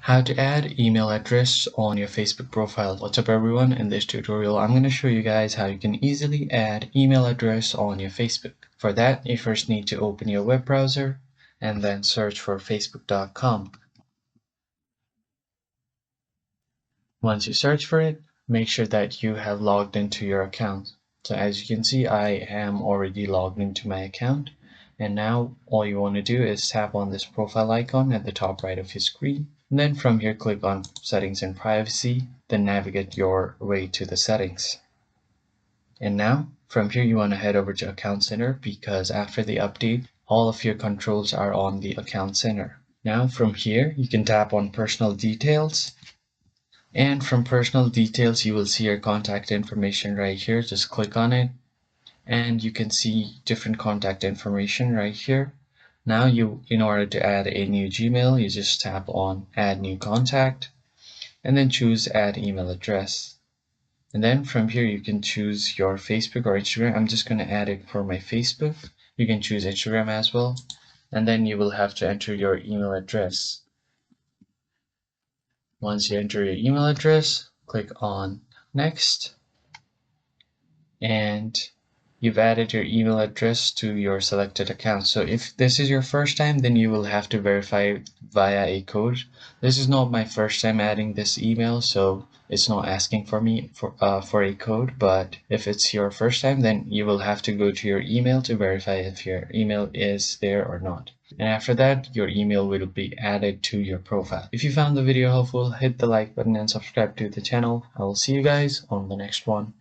How to add email address on your Facebook profile. What's up everyone? In this tutorial I'm going to show you guys how you can easily add email address on your Facebook. For that you first need to open your web browser and then search for facebook.com. Once you search for it, make sure that you have logged into your account. So as you can see, I am already logged into my account, and now all you want to do is tap on this profile icon at the top right of your screen. And then from here click on settings and privacy, then navigate your way to the settings. And now from here you want to head over to Account Center, because after the update all of your controls are on the Account Center. Now from here you can tap on personal details, and from personal details you will see your contact information right here. Just click on it and you can see different contact information right here. Now in order to add a new Gmail, you just tap on add new contact and then choose add email address. And then from here you can choose your Facebook or Instagram. I'm just going to add it for my Facebook. You can choose Instagram as well. And then you will have to enter your email address. Once you enter your email address, click on next, and you've added your email address to your selected account. So if this is your first time, then you will have to verify via a code. This is not my first time adding this email, so it's not asking for me for a code. But if it's your first time, then you will have to go to your email to verify if your email is there or not. And after that, your email will be added to your profile. If you found the video helpful, hit the like button and subscribe to the channel. I will see you guys on the next one.